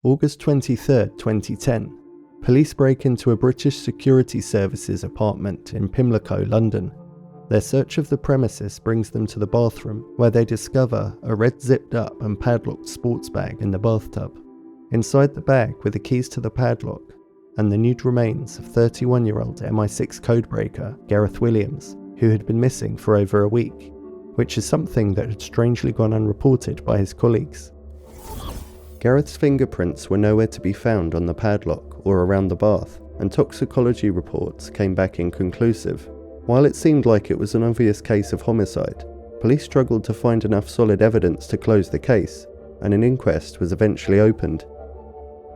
August 23, 2010. Police break into a British Security Services apartment in Pimlico, London. Their search of the premises brings them to the bathroom, where they discover a red zipped-up and padlocked sports bag in the bathtub. Inside the bag were the keys to the padlock and the nude remains of 31-year-old MI6 codebreaker Gareth Williams, who had been missing for over a week, which is something that had strangely gone unreported by his colleagues. Gareth's fingerprints were nowhere to be found on the padlock or around the bath, and toxicology reports came back inconclusive. While it seemed like it was an obvious case of homicide, police struggled to find enough solid evidence to close the case, and an inquest was eventually opened.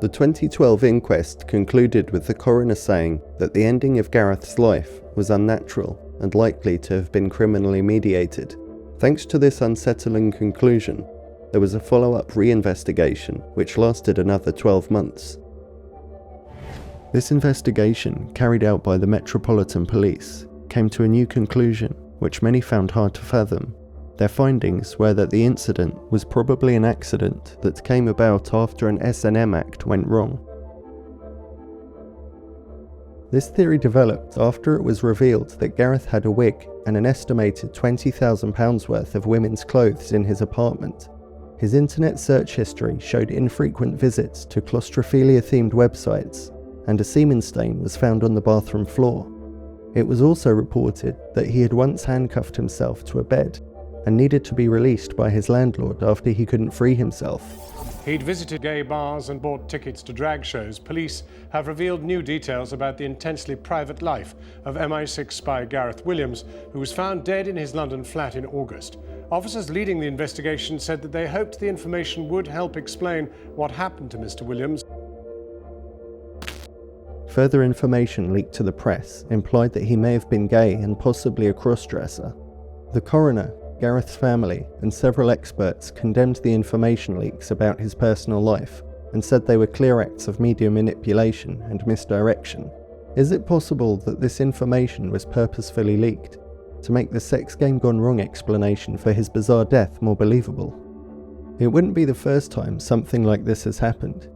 The 2012 inquest concluded with the coroner saying that the ending of Gareth's life was unnatural and likely to have been criminally mediated. Thanks to this unsettling conclusion, there was a follow-up reinvestigation which lasted another 12 months. This investigation, carried out by the Metropolitan Police, came to a new conclusion, which many found hard to fathom. Their findings were that the incident was probably an accident that came about after an S&M act went wrong. This theory developed after it was revealed that Gareth had a wig and an estimated £20,000 worth of women's clothes in his apartment. His internet search history showed infrequent visits to claustrophilia-themed websites, and a semen stain was found on the bathroom floor. It was also reported that he had once handcuffed himself to a bed and needed to be released by his landlord after he couldn't free himself. He'd visited gay bars and bought tickets to drag shows. Police have revealed new details about the intensely private life of MI6 spy Gareth Williams, who was found dead in his London flat in August. Officers leading the investigation said that they hoped the information would help explain what happened to Mr. Williams. Further information leaked to the press implied that he may have been gay and possibly a cross-dresser. The coroner, Gareth's family, and several experts condemned the information leaks about his personal life and said they were clear acts of media manipulation and misdirection. Is it possible that this information was purposefully leaked to make the sex game gone wrong explanation for his bizarre death more believable? It wouldn't be the first time something like this has happened.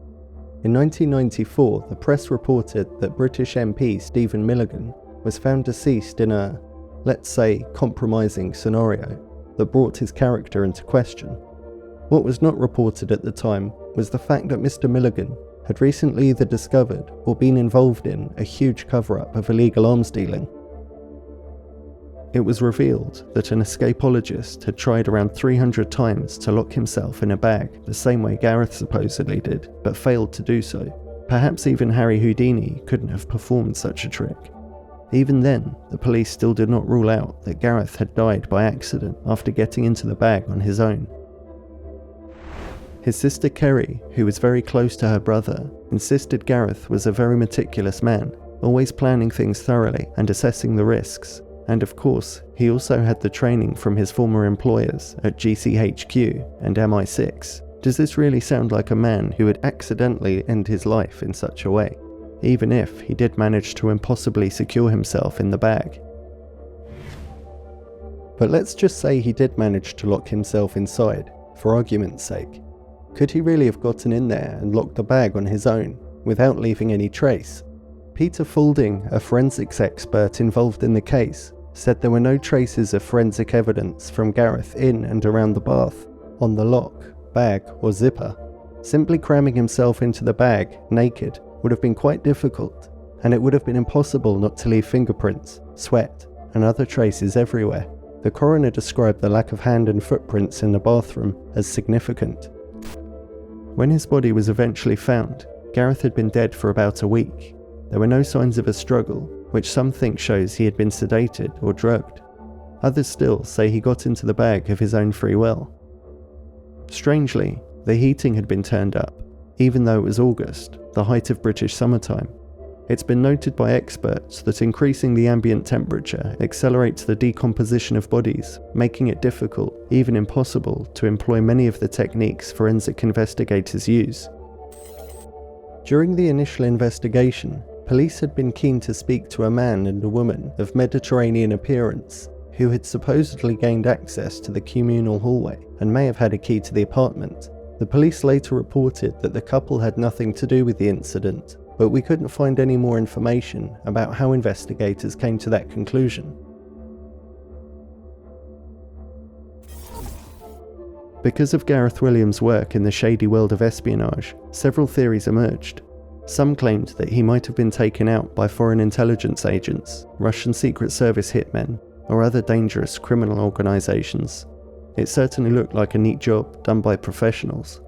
In 1994, the press reported that British MP Stephen Milligan was found deceased in a, let's say, compromising scenario that brought his character into question. What was not reported at the time was the fact that Mr. Milligan had recently either discovered or been involved in a huge cover-up of illegal arms dealing. It was revealed that an escapologist had tried around 300 times to lock himself in a bag the same way Gareth supposedly did, but failed to do so. Perhaps even Harry Houdini couldn't have performed such a trick. Even then, the police still did not rule out that Gareth had died by accident after getting into the bag on his own. His sister Kerry, who was very close to her brother, insisted Gareth was a very meticulous man, always planning things thoroughly and assessing the risks. And of course, he also had the training from his former employers at GCHQ and MI6. Does this really sound like a man who would accidentally end his life in such a way, even if he did manage to impossibly secure himself in the bag? But let's just say he did manage to lock himself inside, for argument's sake. Could he really have gotten in there and locked the bag on his own, without leaving any trace? Peter Faulding, a forensics expert involved in the case, said there were no traces of forensic evidence from Gareth in and around the bath, on the lock, bag or zipper. Simply cramming himself into the bag, naked, would have been quite difficult, and it would have been impossible not to leave fingerprints, sweat, and other traces everywhere. The coroner described the lack of hand and footprints in the bathroom as significant. When his body was eventually found, Gareth had been dead for about a week. There were no signs of a struggle, which some think shows he had been sedated or drugged. Others still say he got into the bag of his own free will. Strangely, the heating had been turned up, even though it was August, the height of British summertime. It's been noted by experts that increasing the ambient temperature accelerates the decomposition of bodies, making it difficult, even impossible, to employ many of the techniques forensic investigators use. During the initial investigation, police had been keen to speak to a man and a woman of Mediterranean appearance who had supposedly gained access to the communal hallway and may have had a key to the apartment. The police later reported that the couple had nothing to do with the incident, but we couldn't find any more information about how investigators came to that conclusion. Because of Gareth Williams' work in the shady world of espionage, several theories emerged. Some claimed that he might have been taken out by foreign intelligence agents, Russian Secret Service hitmen, or other dangerous criminal organisations. It certainly looked like a neat job done by professionals.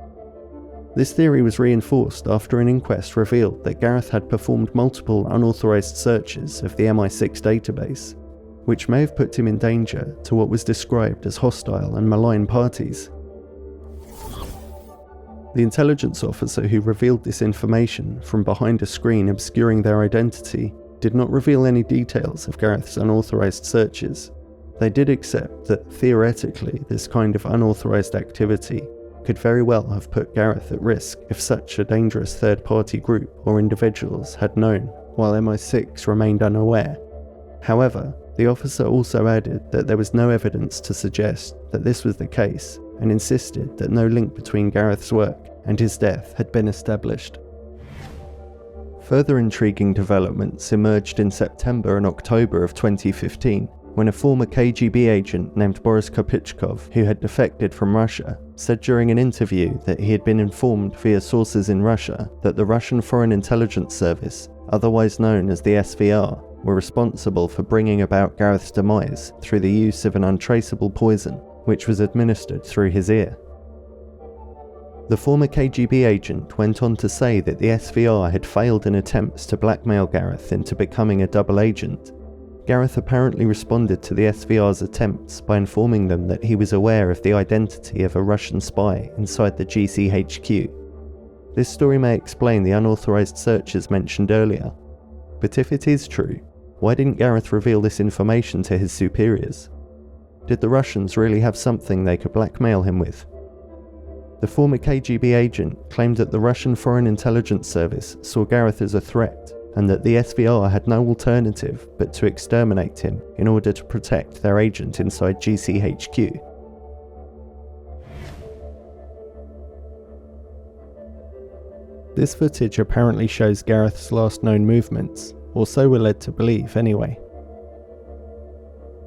This theory was reinforced after an inquest revealed that Gareth had performed multiple unauthorised searches of the MI6 database, which may have put him in danger to what was described as hostile and malign parties. The intelligence officer who revealed this information from behind a screen obscuring their identity did not reveal any details of Gareth's unauthorised searches. They did accept that theoretically this kind of unauthorised activity could very well have put Gareth at risk if such a dangerous third-party group or individuals had known, while MI6 remained unaware. However, the officer also added that there was no evidence to suggest that this was the case, and insisted that no link between Gareth's work and his death had been established. Further intriguing developments emerged in September and October of 2015, when a former KGB agent named Boris Kopichkov, who had defected from Russia, said during an interview that he had been informed via sources in Russia that the Russian Foreign Intelligence Service, otherwise known as the SVR, were responsible for bringing about Gareth's demise through the use of an untraceable poison, which was administered through his ear. The former KGB agent went on to say that the SVR had failed in attempts to blackmail Gareth into becoming a double agent. Gareth apparently responded to the SVR's attempts by informing them that he was aware of the identity of a Russian spy inside the GCHQ. This story may explain the unauthorized searches mentioned earlier. But if it is true, why didn't Gareth reveal this information to his superiors? Did the Russians really have something they could blackmail him with? The former KGB agent claimed that the Russian Foreign Intelligence Service saw Gareth as a threat, and that the SVR had no alternative but to exterminate him in order to protect their agent inside GCHQ. This footage apparently shows Gareth's last known movements, or so we're led to believe anyway.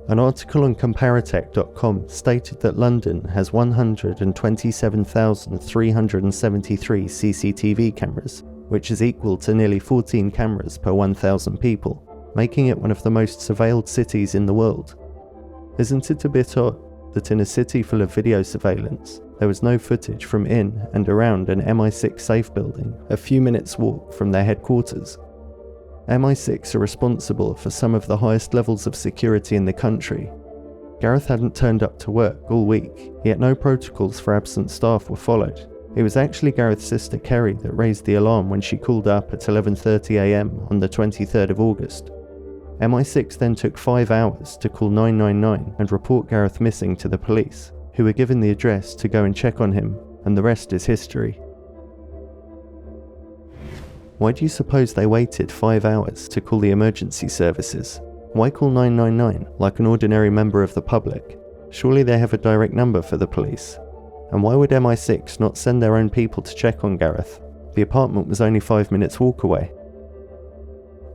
An article on Comparatech.com stated that London has 127,373 CCTV cameras, which is equal to nearly 14 cameras per 1,000 people, making it one of the most surveilled cities in the world. Isn't it a bit odd that in a city full of video surveillance, there was no footage from in and around an MI6 safe building a few minutes' walk from their headquarters? MI6 are responsible for some of the highest levels of security in the country. Gareth hadn't turned up to work all week, yet no protocols for absent staff were followed. It was actually Gareth's sister Kerry that raised the alarm when she called up at 11:30 AM on the 23rd of August. MI6 then took 5 hours to call 999 and report Gareth missing to the police, who were given the address to go and check on him, and the rest is history. Why do you suppose they waited 5 hours to call the emergency services? Why call 999 like an ordinary member of the public? Surely they have a direct number for the police. And why would MI6 not send their own people to check on Gareth? The apartment was only 5 minutes walk away.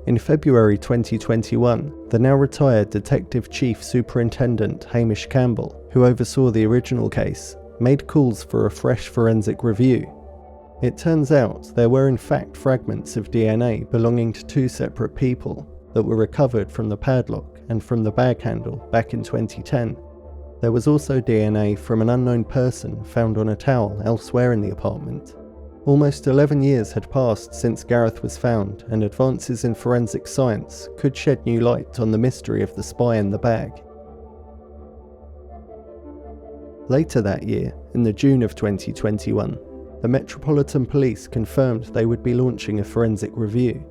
In February 2021, the now retired Detective Chief Superintendent Hamish Campbell, who oversaw the original case, made calls for a fresh forensic review. It turns out there were in fact fragments of DNA belonging to 2 separate people that were recovered from the padlock and from the bag handle back in 2010. There was also DNA from an unknown person found on a towel elsewhere in the apartment. Almost 11 years had passed since Gareth was found, and advances in forensic science could shed new light on the mystery of the spy in the bag. Later that year, in the June of 2021, the Metropolitan Police confirmed they would be launching a forensic review.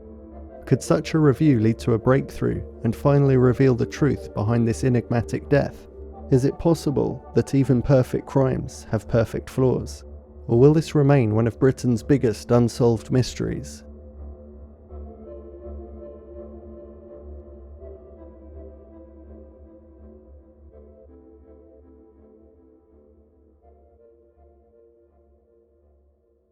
Could such a review lead to a breakthrough and finally reveal the truth behind this enigmatic death? Is it possible that even perfect crimes have perfect flaws? Or will this remain one of Britain's biggest unsolved mysteries